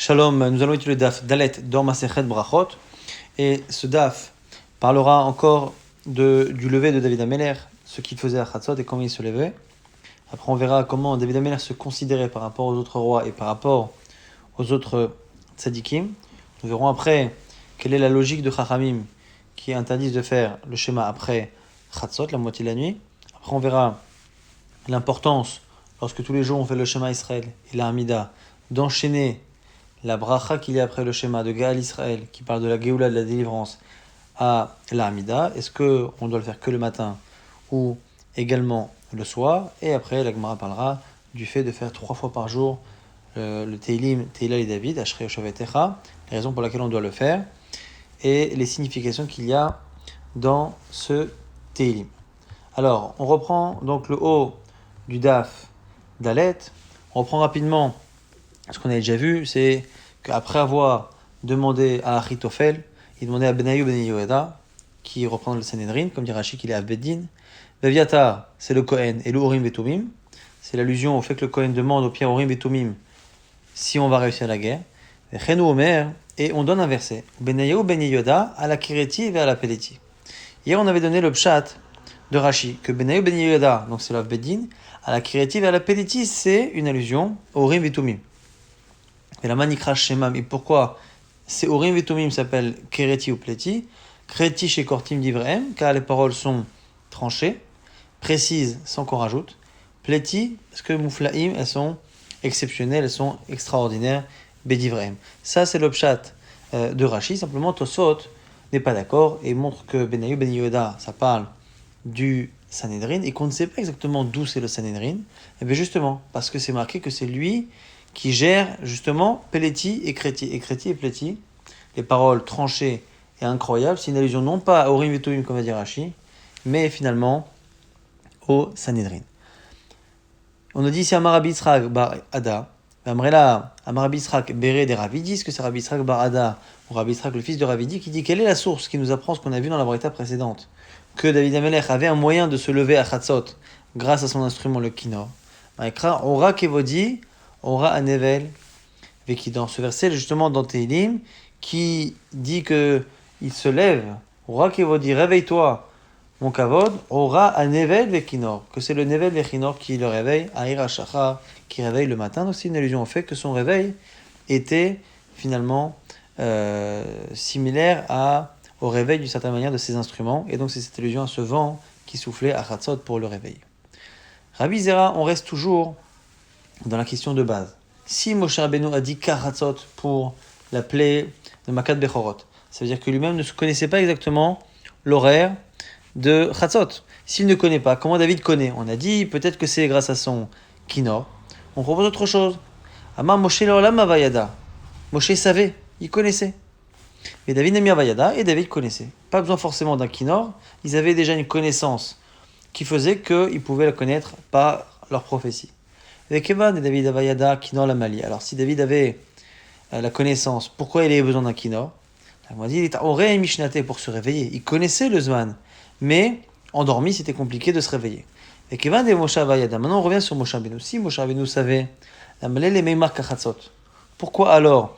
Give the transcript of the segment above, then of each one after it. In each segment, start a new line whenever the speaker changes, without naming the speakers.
Shalom, nous allons étudier le daf Dalet dans Masechet Brachot. Et ce daf parlera encore du lever de David Ameler, ce qu'il faisait à Chatzot et comment il se levait. Après, on verra comment David Ameler se considérait par rapport aux autres rois et par rapport aux autres tzadikim. Nous verrons après quelle est la logique de Chachamim qui interdisent de faire le schéma après Chatzot, la moitié de la nuit. Après, on verra l'importance, lorsque tous les jours on fait le schéma Israël et la Hamida, d'enchaîner la bracha qu'il y a après le schéma de Gaal Israël, qui parle de la Géoula, de la délivrance, à la Hamida. Est-ce qu'on doit le faire que le matin ou également le soir? Et après, la Gemara parlera du fait de faire 3 fois par jour le Teilim, Teila et David, Ashrei Yoshavetecha, les raisons pour lesquelles on doit le faire, et les significations qu'il y a dans ce Teilim. Alors, on reprend donc le haut du Daf Dalet. On reprend rapidement ce qu'on a déjà vu, c'est qu'après avoir demandé à Achitophel, il demandait à Benayu ben Yehoyada, qui reprend le Sanhedrin, comme dit Rashi, qu'il est à Beddin. Beviatar, c'est le Kohen, et le Urim et Tumim. C'est l'allusion au fait que le Kohen demande au pierre Urim et Tumim si on va réussir la guerre. Chenu Omer, et on donne un verset. Benayu ben Yehoyada, à la Kireti et à la Peleti. Hier, on avait donné le pshat de Rashi, que Benayu ben Yehoyada, donc c'est la Beddin, à la Kireti et à la Peleti, c'est une allusion au Urim et Tumim. Et la manikra shemam, et pourquoi ces Urim et Tumim s'appellent Kereti ou Pleti? Kreti chez Kortim d'Ivrahem, car les paroles sont tranchées, précises, sans qu'on rajoute. Pleti, parce que Mouflaim, elles sont exceptionnelles, elles sont extraordinaires, Bedivrahem. Ça, c'est le pshat de Rashi. Simplement, Tosot n'est pas d'accord et montre que Benayu ben Yehoyada, ça parle du Sanhedrin et qu'on ne sait pas exactement d'où c'est le Sanhedrin. Et bien justement, parce que c'est marqué que c'est lui qui gère justement Peleti et Kreti. Et Kreti et Pleti, les paroles tranchées et incroyables, c'est une allusion non pas à Urim et Tumim comme va dire Rashi, mais finalement au Sanhedrin. On a dit ici Amar Rabbi Yitzhak bar Ada, Amrela Amar Rabbi Yitzhak Béré des Ravidi, est-ce que c'est Rabbi Yitzhak bar Ada ou Rabbi Yitzhak le fils de Ravidi qui dit quelle est la source qui nous apprend ce qu'on a vu dans la braïta précédente, que David Amelech avait un moyen de se lever à Chatzot grâce à son instrument le kinor. Maïkra Ora Kevodi Ora Anevel, et qui dans ce verset justement dans Teilim, qui dit que il se lève, Ora Kevodi, réveille-toi, mon kavod, Ora Anevel Vekinor, que c'est le Nevel Vekinor qui le réveille, Aïra Shachar, qui réveille le matin. Donc c'est une allusion au fait que son réveil était finalement similaire au réveil d'une certaine manière de ses instruments, et donc c'est cette allusion à ce vent qui soufflait à Chatzot pour le réveil. Rabbi Zera, on reste toujours dans la question de base. Si Moshe Rabbeinu a dit Karatzot pour la plaie de Makat Bechorot, ça veut dire que lui-même ne connaissait pas exactement l'horaire de Chatzot. S'il ne connaît pas, comment David connaît? On a dit peut-être que c'est grâce à son Kinor. On propose autre chose. Amar Moshe Leolam Avayada. Moshe savait, il connaissait. Mais David n'a mis Avayada et David connaissait. Pas besoin forcément d'un Kinor, ils avaient déjà une connaissance qui faisait qu'ils pouvaient la connaître par leur prophétie. Avec Evan et David Avayada, Kinor la Mali. Alors si David avait la connaissance, pourquoi il avait besoin d'un Kinor? On dit, il est oré et mishnate pour se réveiller. Il connaissait le Zman, mais endormi, c'était compliqué de se réveiller. Avec Evan et Moshe Avayada. Maintenant on revient sur Moshe Rabbeinu. Si Moshe Rabbeinu savait la Malé les Meimar Kachatzot, pourquoi alors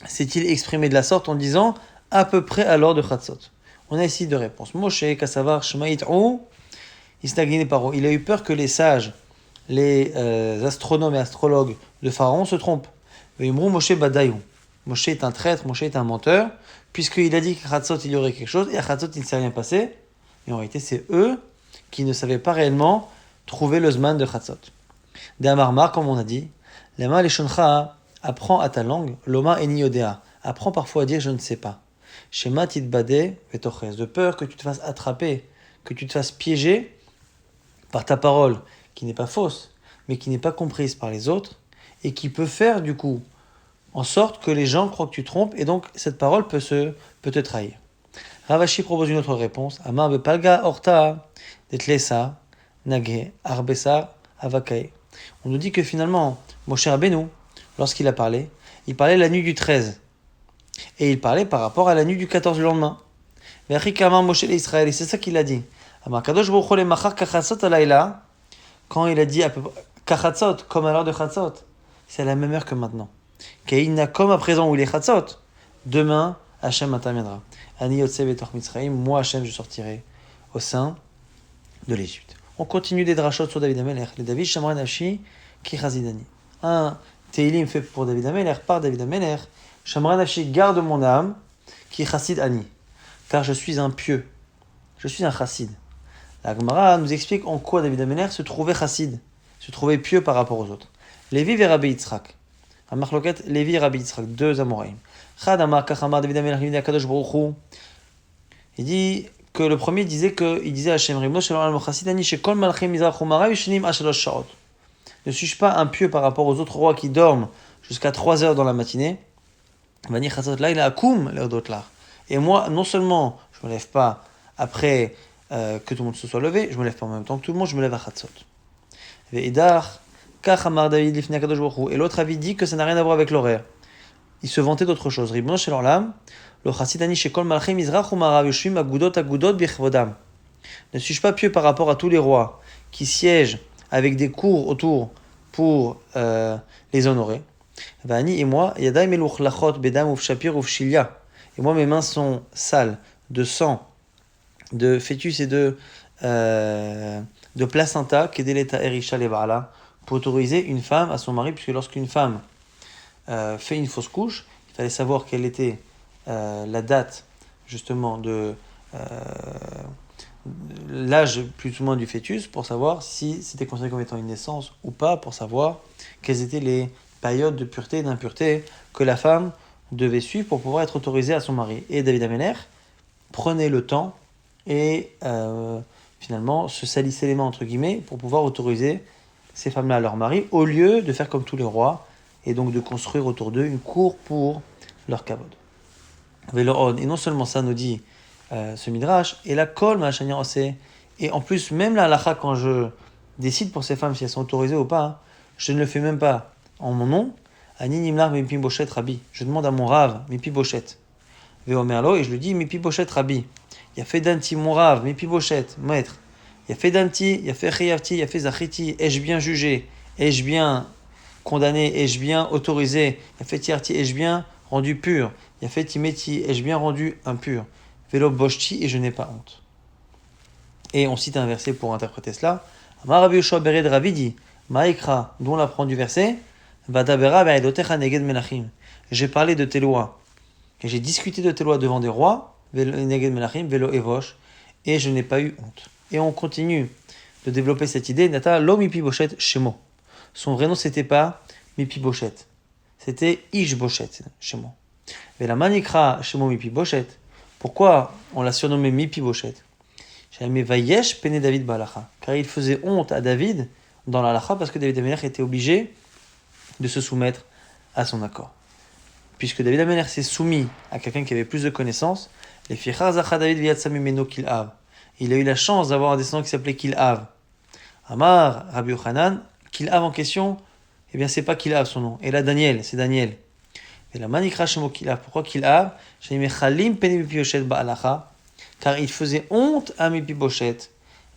s'est-il exprimé de la sorte en disant à peu près à l'heure de Chatzot? On a ici deux réponses. Moshe, Kassavar, Shmaït, ou Isnagline Paro. Il a eu peur que les sages, les astronomes et astrologues de Pharaon se trompent. Moshe Badayou. Moshe est un traître, Moshe est un menteur, puisqu'il a dit qu'à Chatzot il y aurait quelque chose, et à Chatzot il ne s'est rien passé. Et en réalité, c'est eux qui ne savaient pas réellement trouver le Zman de Chatzot. De'amarmar, comme on a dit, Lema Leshoncha, apprends à ta langue, Loma Eni Yodea, apprends parfois à dire je ne sais pas. Shema Titbade Vetochez, de peur que tu te fasses attraper, que tu te fasses piéger par ta parole, qui n'est pas fausse, mais qui n'est pas comprise par les autres, et qui peut faire du coup en sorte que les gens croient que tu trompes, et donc cette parole peut te trahir. Ravashi propose une autre réponse. Amar bepalga orta detlesa nage arbesa avakai. On nous dit que finalement, Moshe Rabbeinu, lorsqu'il a parlé, il parlait la nuit du 13. Et il parlait par rapport à la nuit du 14 le lendemain. Moshe l'Israël, et c'est ça qu'il a dit. Amar kadosh baruch hu lemachar kachatzot alayla, quand il a dit à peu près kachatzot, comme à l'heure de chatzot, c'est à la même heure que maintenant. Keïna, comme à présent où il est Chatzot, demain, Hachem interviendra. Ani Yotsev et Mitzrayim, moi Hachem, je sortirai au sein de l'Égypte. On continue des drachot sur David Amelech. Les David Shamra Nafshi, qui Chazidani. Un Teilim fait pour David Amelech, par David Amelech. Shamra Nafshi, garde mon âme, qui Chassid Ani. Car je suis un pieux. Je suis un chassid. La Gemara nous explique en quoi David Amelech se trouvait chassid, se trouvait pieux par rapport aux autres. Lévi et Rabbi Yitzhak. Un marloquette, Lévi et Rabbi Yitzhak, deux Amoraïm. Chad Amar Kachamar David Amelech, Kadosh Baruch Hu. Il dit que le premier disait à Hashem, Ribno Shalom al Chassidani, Shekol Malchim Mizrach Umara Yishnim Ashalosh Shaot. Ne suis-je pas un pieux par rapport aux autres rois qui dorment jusqu'à 3 heures dans la matinée? Vani Chatzot Laila Akum Leodotlar. Et moi, non seulement je ne me lève pas après que tout le monde se soit levé, je me lève pas en même temps que tout le monde, je me lève à Chatzot. Et l'autre avis dit que ça n'a rien à voir avec l'horaire. Il se vantait d'autre chose. Ribno shel olam, lo chassidani shekol malchim mizrach umarav yoshvim agudot bichvodam. Ne suis-je pas pieux par rapport à tous les rois qui siègent avec des cours autour pour les honorer? Vani et moi, yadai meluch lachot bedam ufshapir ufshilia. Et moi, mes mains sont sales de sang, de fœtus et de placenta, kedeleta erisha levala, pour autoriser une femme à son mari, puisque lorsqu'une femme fait une fausse couche, il fallait savoir quelle était la date justement de l'âge plus ou moins du fœtus, pour savoir si c'était considéré comme étant une naissance ou pas, pour savoir quelles étaient les périodes de pureté et d'impureté que la femme devait suivre pour pouvoir être autorisée à son mari. Et David Amelech prenait le temps et finalement se salissait les mains entre guillemets pour pouvoir autoriser ces femmes-là à leur mari, au lieu de faire comme tous les rois et donc de construire autour d'eux une cour pour leur kavod. Et non seulement ça nous dit ce midrash, et la kol ma'ashania osé, et en plus même la halakha, quand je décide pour ces femmes si elles sont autorisées ou pas, je ne le fais même pas en mon nom. Ani nimlar mipi bochet rabbi, je demande à mon rav mipi bochet veomerlo, et je lui dis mipi bochet rabbi. Il a fait danti mon rav mipi bochet maître. Il a fait danti, il a fait chiyavti, il a fait zachiti. Ai-je bien jugé? Ai-je bien condamné? Ai-je bien autorisé? Il a fait tiarti, ai-je bien rendu pur? Il a fait timeti, ai-je bien rendu impur? Velo boshti, et je n'ai pas honte. Et on cite un verset pour interpréter cela. Amar Rabbi Yoshua bered Ravidi, Maïkra, dont on apprend du verset, Vadabera be'edotecha neged melachim. J'ai parlé de tes lois, et j'ai discuté de tes lois devant des rois, neged melachim, velo evosh, et je n'ai pas eu honte. Et on continue de développer cette idée. Nata lo Mipiboshet Shemo. Son vrai nom c'était pas Mipiboshet, c'était Ishboshet Shemo. Mais la manikra Shemo Mipiboshet. Pourquoi on l'a surnommé Mipiboshet? Vayesh pene David ba'alacha, car il faisait honte à David dans l'alacha, parce que David Amelech était obligé de se soumettre à son accord. Puisque David Amelech s'est soumis à quelqu'un qui avait plus de connaissances, les fichar zacha David v'yatzam mimeno kil'av. Il a eu la chance d'avoir un descendant qui s'appelait Kil'av. Amar Rabbi Yochanan, Kil'av en question, eh bien c'est pas Kil'av son nom. Et là Daniel, c'est Daniel. Et la manikra shemo Kil'av. Pourquoi Kil'av? Car il faisait honte à Mepiboshet.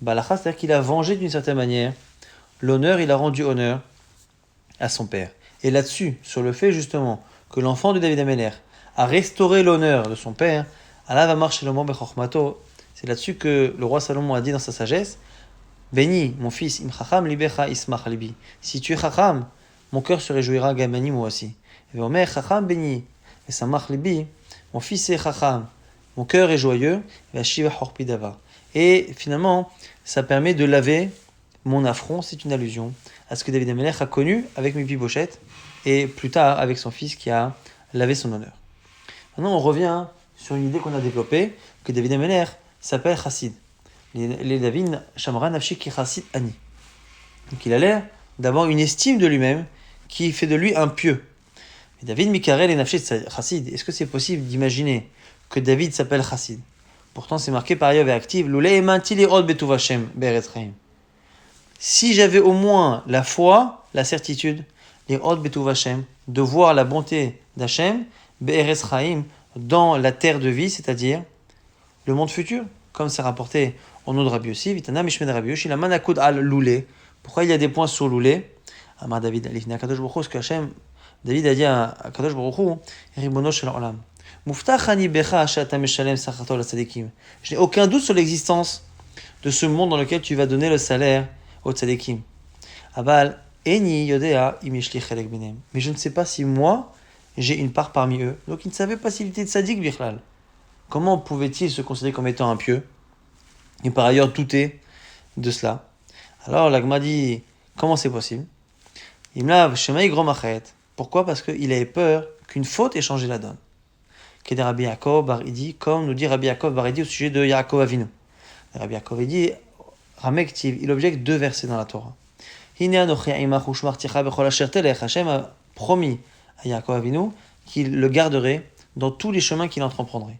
Balacha, c'est-à-dire qu'il a vengé d'une certaine manière l'honneur, il a rendu honneur à son père. Et là-dessus, sur le fait justement que l'enfant de David Amelech a restauré l'honneur de son père, Allah va marcher le mot bechormato. C'est là-dessus que le roi Salomon a dit dans sa sagesse, béni, mon fils, im chacham libecha ismach libi. Si tu es chacham, mon cœur se réjouira, gamani moi aussi. Et omer chacham béni, et samach libi, mon fils est chacham, mon cœur est joyeux, et shiva horpidava. Et finalement, ça permet de laver mon affront, c'est une allusion à ce que David Amelech a connu avec Mepiboshet, et plus tard avec son fils qui a lavé son honneur. Maintenant, on revient sur une idée qu'on a développée, que David Amelech s'appelle Chassid. Les David Shamra Nafshi ki Chassid Ani. Donc il a l'air d'avoir une estime de lui-même qui fait de lui un pieux. Mais David Mikarel et Nafshi Chassid, est-ce que c'est possible d'imaginer que David s'appelle Chassid? Pourtant c'est marqué par ailleurs et active, Loulé emanti li od betuv Hashem be'eretz chaim. Si j'avais au moins la foi, la certitude, les od betuv Hashem, de voir la bonté d'Hashem be'eretz chaim, dans la terre de vie, c'est-à-dire le monde futur, comme c'est rapporté au nom de Rabbi Yossi, Vitana Mishmed Rabbi Yossi, la manakud al loulé. Pourquoi il y a des points sur loulé? Amar David, Alifna Kadosh Baruch Hu, que Hashem David a dit à Kadosh Baruch Hu, Ribono shel olam, Muftach ani becha she'ata meshalem sachato l'tzadikim. Je n'ai aucun doute sur l'existence de ce monde dans lequel tu vas donner le salaire aux tzadikim. Abal, eni yodea im yesh li chelek benem. Mais je ne sais pas si moi, j'ai une part parmi eux. Donc il ne savait pas s'il était tzadik bichlal. Comment pouvait-il se considérer comme étant impieux et par ailleurs douter de cela? Alors l'Agma dit, comment c'est possible? Imlav shemay gromachet. Pourquoi? Parce qu'il avait peur qu'une faute ait changé la donne. Keder Rabbi Yaakov bar Idi, comme nous dit Rabbi Yaakov bar Idi au sujet de Yaakov Avinu. Rabbi Yaakov dit, Ramektiv, il objecte 2 versets dans la Torah. Hine anochi imach ushmarticha bechol asher telech. Hashem a promis à Yaakov Avinu qu'il le garderait dans tous les chemins qu'il entreprendrait.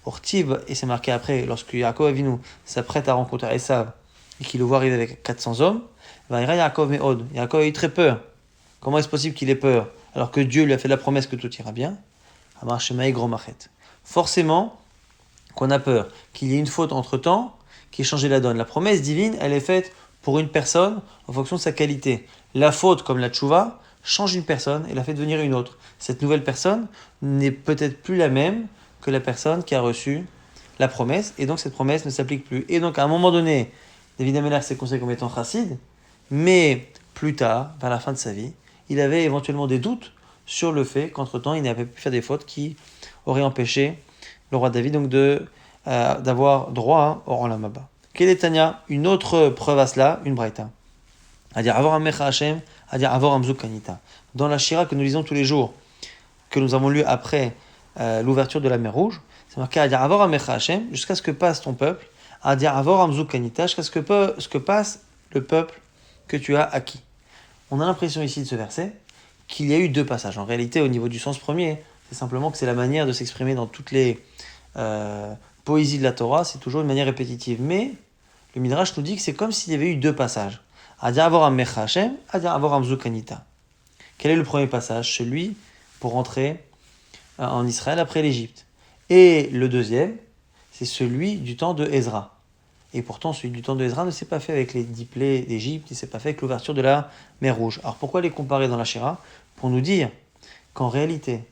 Ortiv, et c'est marqué après, lorsque Yaakov Avinu s'apprête à rencontrer Esav et qu'il le voit arriver avec 400 hommes, va ira Yaakov me'od. Yaakov a eu très peur. Comment est-ce possible qu'il ait peur alors que Dieu lui a fait la promesse que tout ira bien? Amar shemay gromachet. Forcément qu'on a peur qu'il y ait une faute entre-temps qui ait changé la donne. La promesse divine, elle est faite pour une personne en fonction de sa qualité. La faute, comme la tchouva, change une personne et la fait devenir une autre. Cette nouvelle personne n'est peut-être plus la même que la personne qui a reçu la promesse, et donc cette promesse ne s'applique plus. Et donc à un moment donné, David Ameller s'est considéré comme étant chassid, mais plus tard, vers la fin de sa vie, il avait éventuellement des doutes sur le fait qu'entre-temps, il n'avait pu faire des fautes qui auraient empêché le roi David donc d'avoir droit au Olam Haba. Quelle est Tania? Une autre preuve à cela, une braïta. À dire avoir un mecha Hashem, à dire avoir un mzouk kanita. Dans la shira que nous lisons tous les jours, que nous avons lu après l'ouverture de la mer Rouge, c'est marqué à dire avoir un mecha Hashem, jusqu'à ce que passe ton peuple, à dire avoir un mzouk kanita, jusqu'à ce que passe le peuple que tu as acquis. On a l'impression ici de ce verset qu'il y a eu 2 passages. En réalité, au niveau du sens premier, c'est simplement que c'est la manière de s'exprimer dans toutes les poésies de la Torah, c'est toujours une manière répétitive. Mais le Midrash nous dit que c'est comme s'il y avait eu 2 passages. Adia avoir un mecha Hashem, adia avoir un mzukanita. Quel est le premier passage? Celui pour entrer en Israël après l'Égypte. Et le deuxième, c'est celui du temps de Ezra. Et pourtant, celui du temps de Ezra ne s'est pas fait avec les 10 plaies d'Égypte, il ne s'est pas fait avec l'ouverture de la mer Rouge. Alors pourquoi les comparer dans la Shira? Pour nous dire qu'en réalité,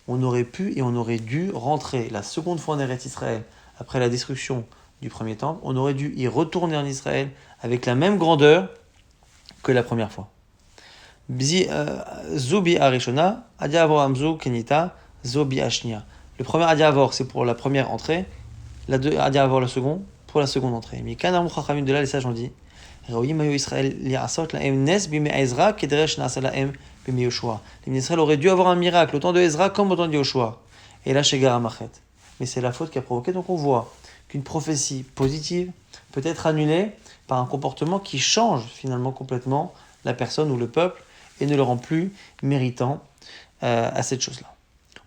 on aurait pu et on aurait dû rentrer la seconde fois en Eretz Israël après la destruction du premier temple, on aurait dû y retourner en Israël avec la même grandeur que la première fois. Zobi Arishona, Adia Avor Amzu Kenita, Zobi Ashnia. Le premier Adia Avor, c'est pour la première entrée, la deux Adia Avor le second, pour la seconde entrée. Mais quand Chachamim de là, les sages ont dit, les Israël auraient dû avoir un miracle au temps de Ezra comme au temps de Yoshua. Et là, chez Garamachet. Mais c'est la faute qui a provoqué. Donc on voit qu'une prophétie positive peut être annulée par un comportement qui change finalement complètement la personne ou le peuple et ne le rend plus méritant à cette chose-là.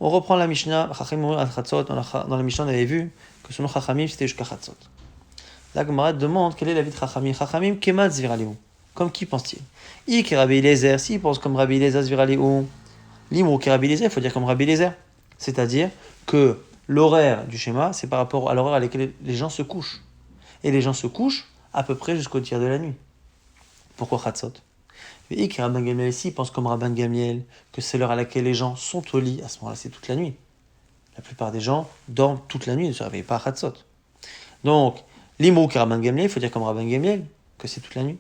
On reprend la Mishnah. Dans la Mishnah, on avait vu que selon Chachamim, c'était jusqu'à Chatzot. La Gemara demande quel est l'avis de Chachamim. Chachamim, kemat zviralihu. Comme qui pense-t-il? Ik Rabbi Eliezer, s'il pense comme Rabbi Eliezer zviralihu. Limou ki Rabbi Eliezer, il faut dire comme Rabbi Eliezer. C'est-à-dire que l'horaire du schéma, c'est par rapport à l'horaire à laquelle les gens se couchent. Et les gens se couchent à peu près jusqu'au tiers de la nuit. Pourquoi Chatzot? Ik Rabban Gamliel, s'il pense comme Rabban Gamliel, que c'est l'heure à laquelle les gens sont au lit, à ce moment-là, c'est toute la nuit. La plupart des gens dorment toute la nuit, ne se réveillent pas à Chatzot. Donc, L'imrou qui Rabban Gamliel, il faut dire comme Rabban Gamliel, que c'est toute la nuit.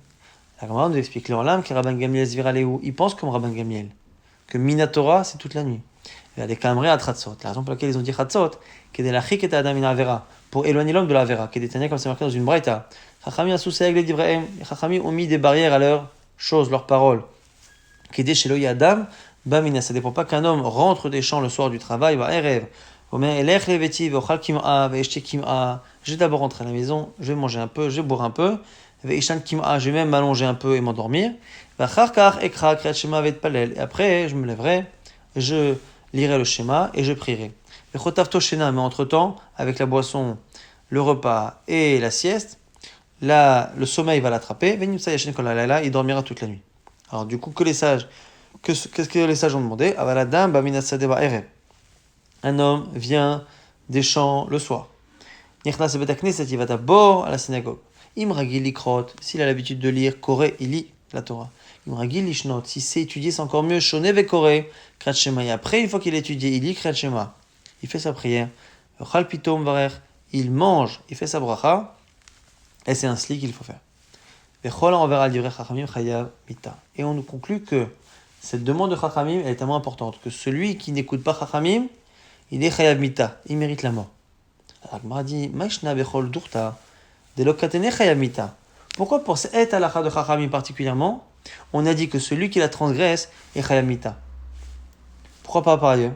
La Gemara nous explique l'Olam qui Rabban Gamliel zviraleu, il pense comme Rabban Gamliel, que Minatora c'est toute la nuit. Il y a des Kamrei à Tratzot. La raison pour laquelle ils ont dit Tratzot, qui est de la chik et adam in avera, pour éloigner l'homme de la vera, qui est détenu comme c'est marqué dans une braïta. Chachamim a souci avec les divrahim, les Chachamim ont mis des barrières à leurs choses, leurs paroles. Qui est chez l'oï Adam, bamina, ça dépend pas qu'un homme rentre des champs le soir du travail, va rêve. Je vais d'abord rentrer à la maison, je vais manger un peu, je vais boire un peu, je vais même m'allonger un peu et m'endormir. Et après, je me lèverai, je lirai le schéma et je prierai. Mais entre-temps, avec la boisson, le repas et la sieste, là, le sommeil va l'attraper, il dormira toute la nuit. Alors du coup, qu'est-ce que les sages ont demandé? Un homme vient des champs le soir. Il va d'abord à la synagogue. S'il a l'habitude de lire, il lit la Torah. Ragil Lishnot, si c'est étudié, c'est encore mieux. Shone Vekore, Kriyat Shema. Et après, une fois qu'il a étudié, il lit Kriyat Shema. Il fait sa prière. Chal Pitom Varer, il mange, il fait sa bracha. Et c'est ainsi qu'il faut faire. Vechol, on verra le livret Chachamim Chayav Mita. Et on nous conclut que cette demande de Chachamim, elle est tellement importante que celui qui n'écoute pas Chachamim, il est Chayav Mita, il mérite la mort. Alors, Gemara dit, Maishna Bechol Durta, Delokatene Chayav Mita. Pourquoi pour cette halakha de Chachamim particulièrement, on a dit que celui qui la transgresse est Chayav Mita? Pourquoi pas par ailleurs?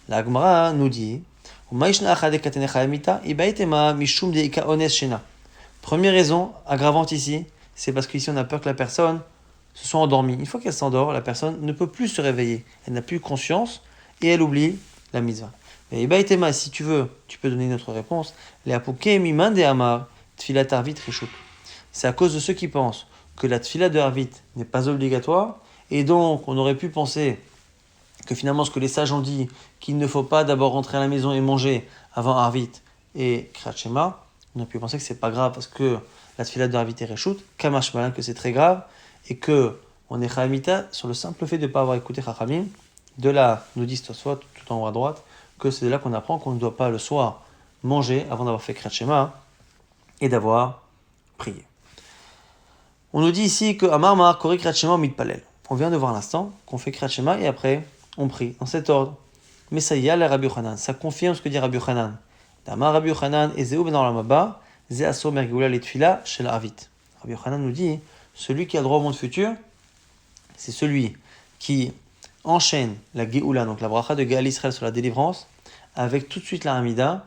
La Gemara nous dit, Maishna Achade Katene Chayav Mita, Ibaitema Mishum Deika Ones Shena. Première raison aggravante ici, c'est parce qu'ici on a peur que la personne se soit endormie. Une fois qu'elle s'endort, la personne ne peut plus se réveiller. Elle n'a plus conscience et elle oublie la mitzvah. Mais Ibaitema, si tu veux, tu peux donner une autre réponse. C'est à cause de ceux qui pensent que la tfila de Harvit n'est pas obligatoire et donc on aurait pu penser que finalement ce que les sages ont dit, qu'il ne faut pas d'abord rentrer à la maison et manger avant Harvit et Kriyat Shema, on a pu penser que c'est pas grave parce que la tfila de Harvit est Reshut, Kamash Malin que c'est très grave et que on est Chayamita sur le simple fait de ne pas avoir écouté Chachamim. De là, nous dit Tosfot, tout en haut à droite, que c'est de là qu'on apprend qu'on ne doit pas le soir manger avant d'avoir fait Kriyat Shema et d'avoir prié. On nous dit ici que Amar Mar Kori Kriyat Shema Mitpalel. On vient de voir à l'instant qu'on fait Kriyat Shema et après on prie dans cet ordre. Mais ça y est, Rabbi Yochanan, ça confirme ce que dit Rabbi Yochanan. Damar Rabbi Yochanan et Zeu ben Olam Haba, Ze Aso Mergeoula Letfila Shel Harvit. Rabbi Yochanan nous dit, celui qui a droit au monde futur, c'est celui qui enchaîne la Géoula, donc la bracha de Gaal Israël sur la délivrance, avec tout de suite la Hamida,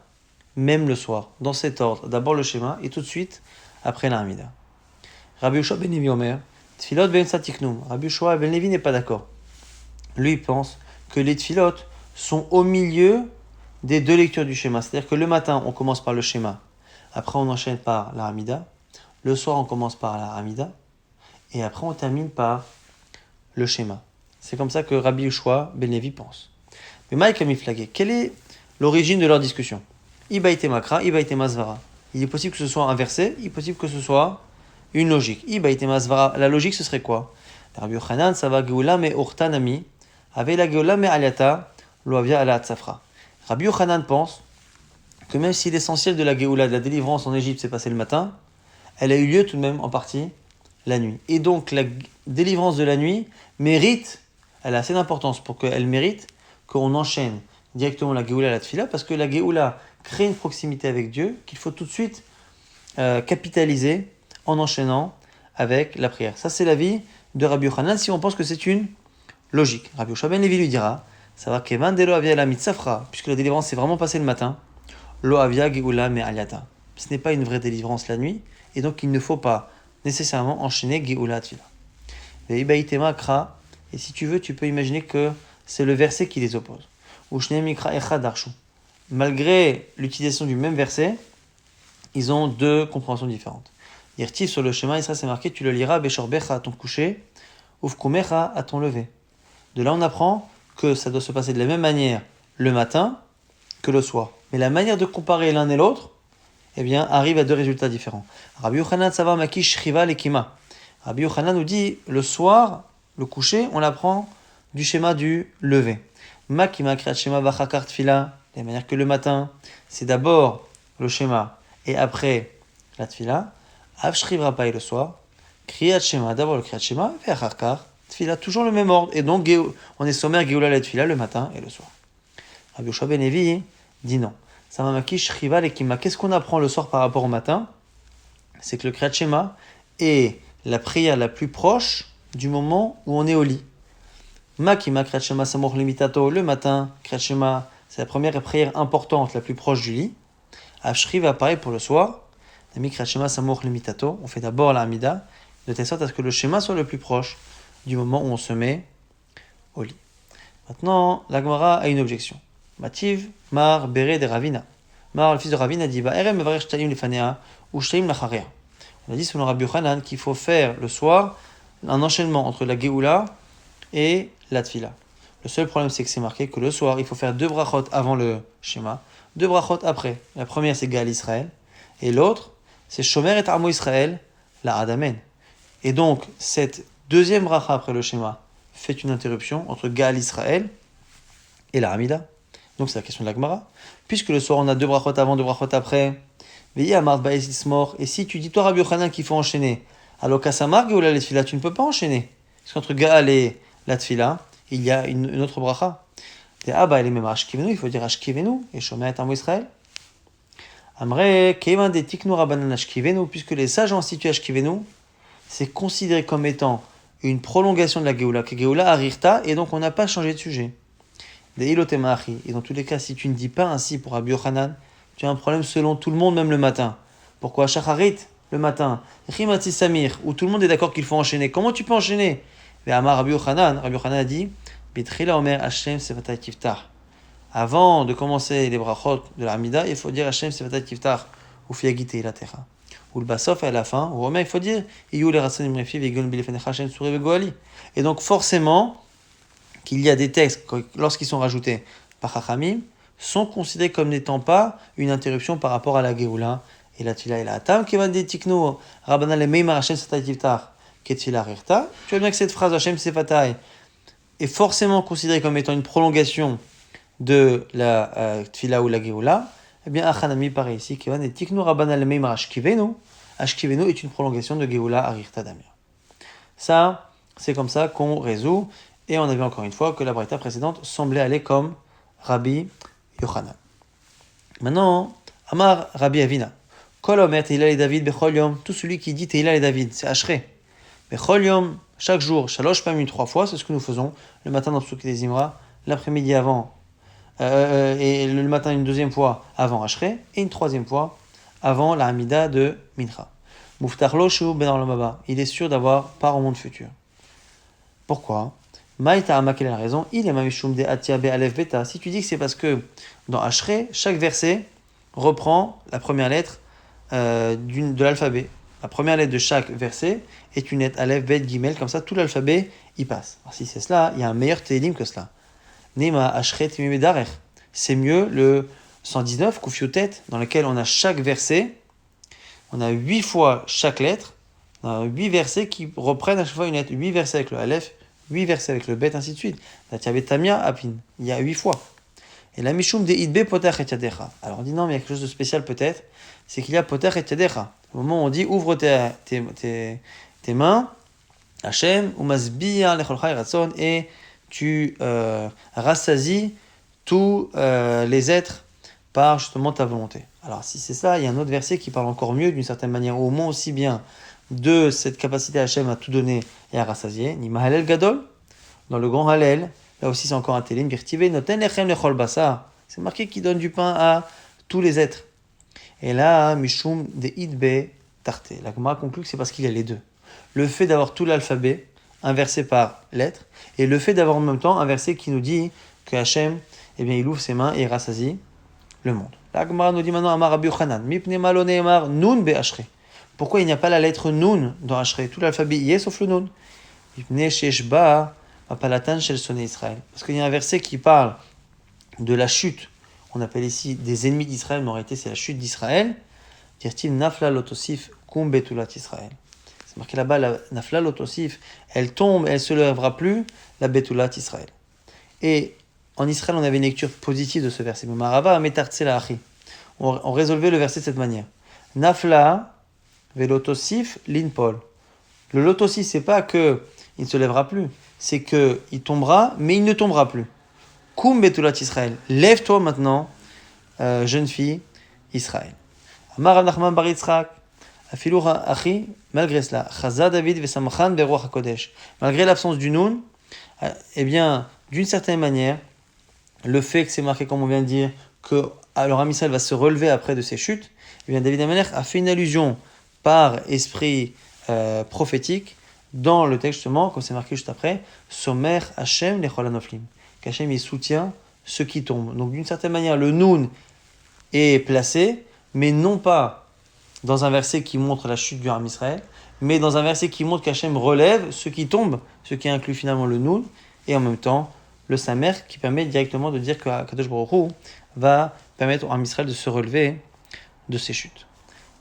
même le soir, dans cet ordre. D'abord le schéma et tout de suite après la Hamida. Rabbi Yoshua ben Levi Omer, Tfilot ben Satiknum. Rabbi Yoshua ben Levi n'est pas d'accord. Lui, il pense que les Tfilot sont au milieu des deux lectures du schéma. C'est-à-dire que le matin, on commence par le schéma. Après, on enchaîne par la Hamida. Le soir, on commence par la Hamida. Et après, on termine par le schéma. C'est comme ça que Rabbi Yoshua ben Levi pense. Mais Maïk a mis flagué. Quelle est l'origine de leur discussion? Ibaïte makra, ibaïte mazvara. Il est possible que ce soit un verset, il est possible que ce soit une logique. Ibaïte mazvara. La logique, ce serait quoi? Rabbi Yochanan, ça va geoula me urtanami, avec la geoula me aliata, loavia ala tzafra. Rabbi Yochanan pense que même si l'essentiel de la geoula, de la délivrance en Égypte s'est passé le matin, elle a eu lieu tout de même en partie la nuit. Et donc la délivrance de la nuit mérite, elle a assez d'importance pour qu'elle mérite qu'on enchaîne directement la Géoula à la Tfila, parce que la Géoula crée une proximité avec Dieu qu'il faut tout de suite capitaliser en enchaînant avec la prière. Ça, c'est l'avis de Rabbi Yochanan, si on pense que c'est une logique. Rabbi Yoshua ben Levi lui dira, ça va kevan de lo avia la mitzafra, puisque la délivrance s'est vraiment passée le matin, lo avia Géoula me aliata. Ce n'est pas une vraie délivrance la nuit, et donc il ne faut pas nécessairement enchaîner Géoula à Tfila. Et si tu veux, tu peux imaginer que c'est le verset qui les oppose. Malgré l'utilisation du même verset, ils ont deux compréhensions différentes. Yertif sur le schéma, Israël c'est marqué, tu le liras, Beshorbecha à ton coucher, Ufkumecha à ton lever. De là on apprend que ça doit se passer de la même manière le matin que le soir. Mais la manière de comparer l'un et l'autre, eh bien, arrive à deux résultats différents. Rabbi Yochanan Savar Makish Shriva Lekima. Rabbi Yochanan nous dit, le soir, le coucher, on l'apprend du schéma du lever. Makima Kriyat Shema Vachakar Tfila, de la manière que le matin, c'est d'abord le schéma et après la Tfila. Av Shrivra Pai le soir, Kriyat Shema, d'abord le Kriyat Shema, et Vachakar Tfila, toujours le même ordre. Et donc, on est sommaire Géoula la Tfila le matin et le soir. Rabbi Yoshua ben Levi dit non. Samamakish Shriva Lekima. Qu'est-ce qu'on apprend le soir par rapport au matin? C'est que le Kriyat Shema est la prière la plus proche du moment où on est au lit. Makima Kriyat Shema Samoch Limitato, le matin, Kriyat Shema, c'est la première prière importante, la plus proche du lit. Avshriva, pareil pour le soir. Nami Kriyat Shema Samoch Limitato, on fait d'abord la Hamida, de telle sorte à ce que le schéma soit le plus proche du moment où on se met au lit. Maintenant, la Gemara a une objection. Mativ, Mar, Bere de Ravina. Mar, le fils de Ravina, dit Ba'erem mevarer shtaim lefanea ou shtaim lacharea. On a dit selon Rabbi Yochanan qu'il faut faire le soir un enchaînement entre la Géoula et la Tfila. Le seul problème, c'est que c'est marqué que le soir, il faut faire deux brachot avant le schéma, deux brachot après. La première, c'est Gaal Israël, et l'autre, c'est Shomer et Amo Israël, la Adamen. Et donc, cette deuxième bracha après le schéma fait une interruption entre Gaal Israël et la Hamida. Donc c'est la question de la Gemara. Puisque le soir on a deux brachot avant, deux brachot après, et si tu dis toi Rabbi Yochanan qu'il faut enchaîner, alors Kassamar Geoula les tefila, tu ne peux pas enchaîner. Parce qu'entre Gaal et la tefila, il y a une autre bracha. Et il est même Ashkivenu, il faut dire Ashkivenu, et Shomer Tamo Israël. Amre, Kevan de Tiknu Rabbanan Ashkivenu, puisque les sages ont institué Ashkivenu, c'est considéré comme étant une prolongation de la Geoula, que Geoula Arirta, et donc on n'a pas changé de sujet. Des Ilotemachi, et dans tous les cas, si tu ne dis pas ainsi pour Rabbi Yochanan, tu as un problème selon tout le monde, même le matin. Pourquoi Shacharit, le matin, Rimati Samir, où tout le monde est d'accord qu'il faut enchaîner. Comment tu peux enchaîner? Mais Amar Rabbi Yochanan a dit, Betrila Omer Hashem Sevatai Tiftach. Avant de commencer les brachot de la Hamida, il faut dire Hashem Sevatai Tiftach, ou Fiagite la terra. Ou le Basof à la fin, ou Omer, il faut dire Iyu le Ratsanim Refi, Vegon Bilefenecha Hashem Suri Vegoali. Et donc forcément, qu'il y a des textes, lorsqu'ils sont rajoutés par Chachamim, sont considérés comme n'étant pas une interruption par rapport à la Geoula. Et la Tfila et la Tam, qui va dire Tiknu, Rabbanan le Meimar Hashem Sevatai Tiftach, Ketfila Rirta. Tu vois bien que cette phrase Hashem Sevatai est forcément considérée comme étant une prolongation de la Tfila ou la Geoula. Eh bien, Achanami paraît ici, qui va dire Tiknu Rabbanan le Meimar Ashkivenu. Ashkivenu est une prolongation de Geoula Arirta Damir. Ça, c'est comme ça qu'on résout. Et on a vu encore une fois que la braïta précédente semblait aller comme Rabbi Yochanan. Maintenant, Amar Rabbi Avina. Kol omer Tehila et David bechol yom. Tout celui qui dit Tehila et David, c'est Ashrei. Bechol yom, chaque jour, shalosh pamim 3 fois, c'est ce que nous faisons. Le matin dans le Souk des Imra, l'après-midi avant, et le matin une deuxième fois avant Ashrei, et une troisième fois avant la Hamida de Mincha. Muftar lo shu ben olam haba. Il est sûr d'avoir part au monde futur. Pourquoi? Maïta quelle est la raison? Il est mamishum de atia be alef beta. Si tu dis que c'est parce que dans Ashrei, chaque verset reprend la première lettre de l'alphabet. La première lettre de chaque verset est une lettre alef, bet, gimel, comme ça tout l'alphabet y passe. Alors si c'est cela, il y a un meilleur télim que cela. Nema Ashrei timime darer. C'est mieux le 119, Koufiotet, dans lequel on a chaque verset, on a 8 fois chaque lettre, on a 8 versets qui reprennent à chaque fois une lettre, 8 versets avec le alef, 8 versets avec le bet, ainsi de suite. La Tamia Apin, il y a 8 fois. Et la Mishum de Idbe Poter et Yadecha. Alors on dit non, mais il y a quelque chose de spécial peut-être, c'est qu'il y a Poter et Yadecha. Au moment où on dit ouvre tes mains, Hachem, Umasbiya Lecholcha Ratson, et tu rassasies tous les êtres par justement ta volonté. Alors si c'est ça, il y a un autre verset qui parle encore mieux d'une certaine manière, au moins aussi bien de cette capacité Hachem à tout donner et à rassasier. Nima Halel Gadol, dans le grand Halel, là aussi c'est encore un télim, Birtive Noten Lechem Lechol Basa. C'est marqué qu'il donne du pain à tous les êtres. Et là, Mishum de Idbe Tarte. La Gemara conclut que c'est parce qu'il y a les deux. Le fait d'avoir tout l'alphabet, un verset par lettre, et le fait d'avoir en même temps un verset qui nous dit que Hachem, eh bien, il ouvre ses mains et il rassasie le monde. La Gemara nous dit maintenant Amar Rabbi Yochanan, Mipne Malo Neemar Nun Be Ashrei. Pourquoi il n'y a pas la lettre Nun dans Ashrei? Tout l'alphabet y est sauf le Nun. Mipne Sheshba Apalatan Shel Soné Israël. Parce qu'il y a un verset qui parle de la chute. On appelle ici des ennemis d'Israël, mais en réalité c'est la chute d'Israël. Dire-t-il Nafla Lotosif Kum Betulat Israël. C'est marqué là-bas, la Nafla Lotosif, elle tombe, elle ne se lèvera plus, la Betulat Israël. Et en Israël, on avait une lecture positive de ce verset. On résolvait le verset de cette manière. Nafla velotosif linpol. Le lotosif, c'est pas que il ne se lèvera plus, c'est que il tombera, mais il ne tombera plus. Kum betulat Israël. Lève-toi maintenant, jeune fille Israël. Amar Rav Nachman bar Yitzchak. Afilou achi, malgré cela, Chaza David vesamachan beruach hakodesh. Malgré l'absence du nun, eh bien, d'une certaine manière, le fait que c'est marqué, comme on vient de dire, que alors Amisraël va se relever après de ses chutes, eh bien David Amelech a fait une allusion par esprit prophétique dans le texte justement, comme c'est marqué juste après, Somer Hashem lechol hanoflim, qu'Hachem il soutient ceux qui tombent. Donc d'une certaine manière, le Nun est placé, mais non pas dans un verset qui montre la chute du Ham Israël, mais dans un verset qui montre qu'Hachem relève ceux qui tombent, ce qui inclut finalement le Nun, et en même temps le Samer, qui permet directement de dire que Kadosh Baruch Hu va permettre au Ham Israël de se relever de ses chutes.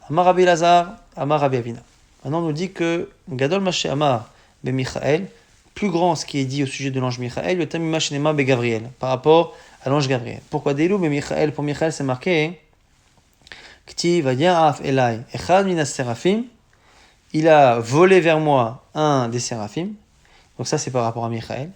Amar Rabbi Lazar, Amar Rabbi Avina. Maintenant on nous dit que Gadol Mashe Amar be Michael, plus grand ce qui est dit au sujet de l'ange Michael, le tamima shenema be Gabriel, par rapport à l'ange Gabriel. Pourquoi Deilou be Michael? Pour Michael, c'est marqué Kti vayaraf elai echad minas serafim, il a volé vers moi un des séraphim. Donc ça, c'est par rapport à Michael.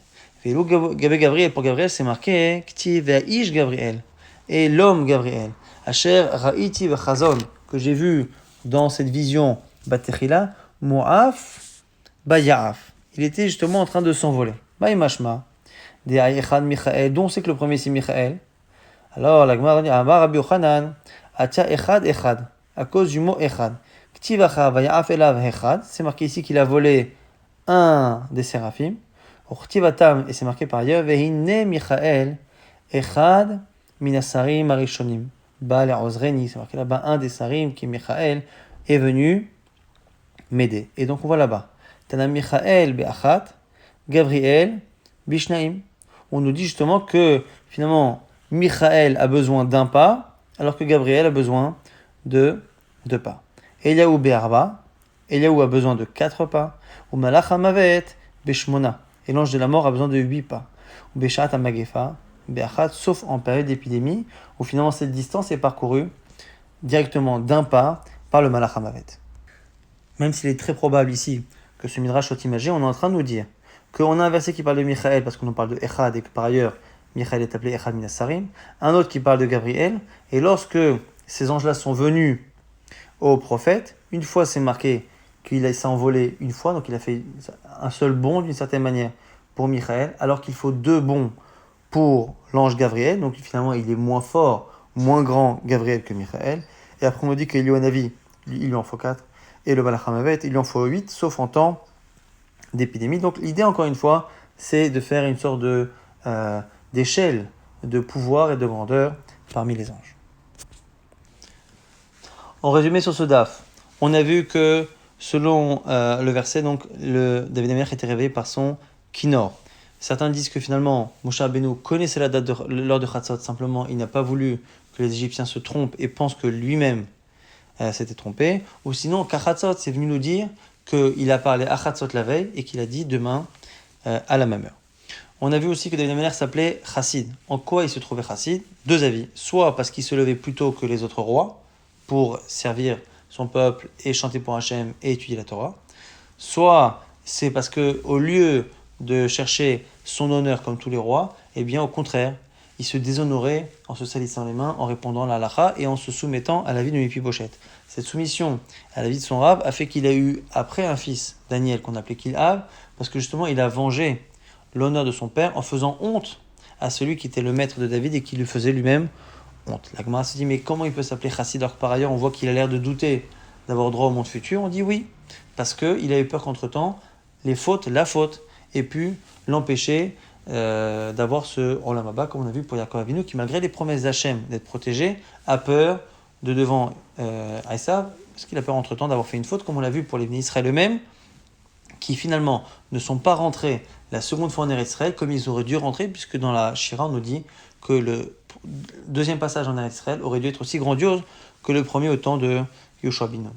Et Gabriel, pour Gabriel, c'est marqué Kti vaish Gabriel, et l'homme Gabriel. Asher ra'iti vechazon, que j'ai vu dans cette vision Batechila, Mo'af Baya'af. Il était justement en train de s'envoler. Baïmashma, de Echad Michael, dont c'est que le premier c'est Michael. Alors la Gemara dit Amar Rabbi Yochanan, Atia Echad Echad, à cause du mot Echad. Ktivacha Baya'af Elav Echad, c'est marqué ici qu'il a volé un des séraphim. Ktivatam, et c'est marqué par ailleurs, Vehine Michael Echad Minasarim Arishonim. Baal Ozreni, c'est marqué là-bas, un des sarim qui est Michael est venu m'aider. Et donc on voit là-bas, Tana Michael be'achat, Gabriel bishnaim. On nous dit justement que finalement Michael a besoin d'un pas, alors que Gabriel a besoin de deux pas. Eliaou be'arba, Eliaou a besoin de 4 pas. Ou Malach hamavet beshmona, et l'ange de la mort a besoin de 8 pas. Ou beshat hamagefa, be'achat, sauf en période d'épidémie, où finalement cette distance est parcourue directement d'un pas par le Malach hamavet. Même s'il est très probable ici que ce midrash soit imagé, on est en train de nous dire qu'on a un verset qui parle de Michael parce qu'on nous parle de Echad et que par ailleurs Michael est appelé Echad Minasarim, un autre qui parle de Gabriel, et lorsque ces anges-là sont venus au prophète, une fois c'est marqué qu'il s'est envolé une fois, donc il a fait un seul bond d'une certaine manière pour Michael, alors qu'il faut 2 bonds pour l'ange Gabriel, donc finalement il est moins fort, moins grand Gabriel que Michael, et après on nous dit qu'Elioanavi, il lui en faut 4, et le Malach hamavet, il lui en faut 8, sauf en temps d'épidémie. Donc l'idée, encore une fois, c'est de faire une sorte d'échelle de pouvoir et de grandeur parmi les anges. En résumé sur ce daf, on a vu que selon le verset, donc, David Amelech était réveillé par son kinor. Certains disent que finalement, Moshe Rabbeinu connaissait la date lors de Chatzot, simplement il n'a pas voulu que les Égyptiens se trompent et pensent que lui-même s'était trompé. Ou sinon, Kachatzot, c'est venu nous dire qu'il a parlé à Chatzot la veille et qu'il a dit demain à la même heure. On a vu aussi que David Amelech s'appelait Chassid. En quoi il se trouvait Chassid? 2 avis. Soit parce qu'il se levait plus tôt que les autres rois pour servir son peuple et chanter pour Hachem et étudier la Torah. Soit c'est parce que au lieu de chercher son honneur comme tous les rois, eh bien au contraire, il se déshonorait en se salissant les mains, en répondant à la halakha et en se soumettant à la vie de Mephibosheth. Cette soumission à la vie de son rab a fait qu'il a eu après un fils, Daniel, qu'on appelait Kilhav, parce que justement il a vengé l'honneur de son père en faisant honte à celui qui était le maître de David et qui lui faisait lui-même honte. La Gemara se dit, mais comment il peut s'appeler Chassid alors que par ailleurs on voit qu'il a l'air de douter d'avoir droit au monde futur? On dit oui, parce qu'il avait peur qu'entre-temps, la faute, ait pu l'empêcher d'avoir ce Olam Haba, comme on a vu pour Yaakov Avinu, qui malgré les promesses d'Hachem d'être protégé, a peur de devant Esav, parce qu'il a peur entre-temps d'avoir fait une faute, comme on l'a vu pour les Bnei Israël eux-mêmes, qui finalement ne sont pas rentrés la seconde fois en Eretz Israël comme ils auraient dû rentrer, puisque dans la Shira on nous dit que le deuxième passage en Eretz Israël aurait dû être aussi grandiose que le premier au temps de Yoshua bin Nun.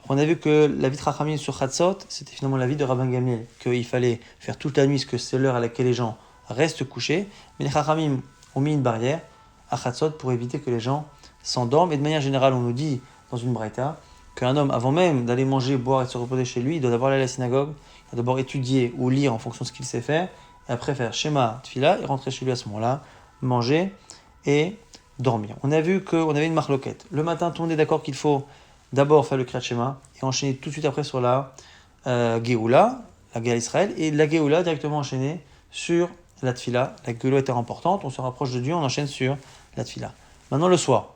On a vu que la vie de Chachamim sur Chatzot, c'était finalement la vie de Rabban Gamliel, qu'il fallait faire toute la nuit, parce que c'est l'heure à laquelle les gens restent couchés, mais les Chachamim ont mis une barrière à Chatzot pour éviter que les gens s'endorment, et de manière générale, on nous dit dans une braïta qu'un homme, avant même d'aller manger, boire et se reposer chez lui, il doit d'abord aller à la synagogue, il doit d'abord étudier ou lire en fonction de ce qu'il sait faire, et après faire Shema, Tfila, et rentrer chez lui à ce moment-là, manger et dormir. On a vu qu'on avait une marloquette. Le matin, tout le monde est d'accord qu'il faut d'abord faire le Kriyat Shema et enchaîner tout de suite après sur la Géoula, la Géa Israël, et la Géoula directement enchaînée sur la Tfila. La Géoula était importante, on se rapproche de Dieu, on enchaîne sur la Tfila. Maintenant le soir,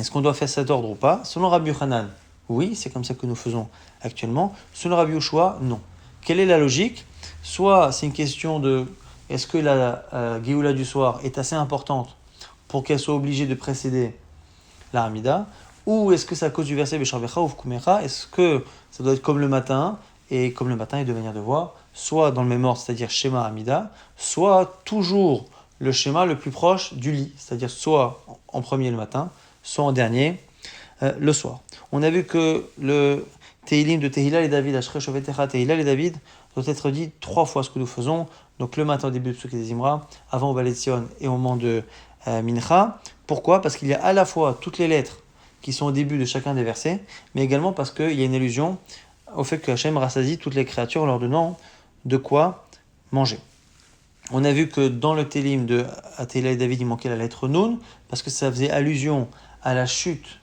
est-ce qu'on doit faire cet ordre ou pas? Selon Rabbi Yochanan, oui, c'est comme ça que nous faisons actuellement. Selon Rabbi Yoshua, non. Quelle est la logique? Soit c'est une question de est-ce que la Géoula du soir est assez importante pour qu'elle soit obligée de précéder la Hamida, ou est-ce que c'est à cause du verset Besharvecha ou Vkumecha? Est-ce que ça doit être comme le matin, et comme le matin est de venir de voir, soit dans le même ordre, c'est-à-dire Shema Hamida, soit toujours le schéma le plus proche du lit, c'est-à-dire soit en premier le matin, soit en dernier le soir. On a vu que le Teilim de Tehillah et David, Ashrei Shovetecha Tehillah et David, doit être dit 3 fois ce que nous faisons. Donc le matin au début de Psuké des Imra, avant au Balet Sion et au moment de Mincha. Pourquoi ? Parce qu'il y a à la fois toutes les lettres qui sont au début de chacun des versets, mais également parce qu'il y a une allusion au fait que Hachem rassasie toutes les créatures en leur donnant de quoi manger. On a vu que dans le Télim de Tehillah et David, il manquait la lettre Nun, parce que ça faisait allusion à la chute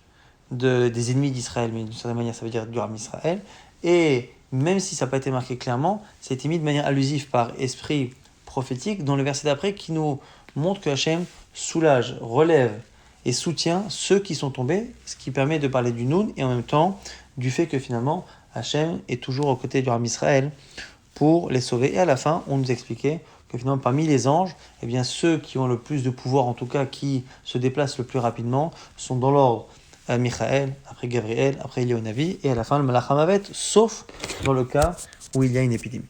des ennemis d'Israël, mais d'une certaine manière, ça veut dire du Ram Israël. Et même si ça n'a pas été marqué clairement, ça a été mis de manière allusive par esprit prophétique dans le verset d'après qui nous montre que Hachem soulage, relève et soutient ceux qui sont tombés, ce qui permet de parler du Nun et en même temps du fait que finalement Hachem est toujours aux côtés du Ram Israël pour les sauver. Et à la fin, on nous expliquait que finalement parmi les anges, eh bien, ceux qui ont le plus de pouvoir, en tout cas qui se déplacent le plus rapidement, sont dans l'ordre Michael, après Gabriel, après Elionavi, et à la fin le Malach HaMavet, sauf dans le cas où il y a une épidémie.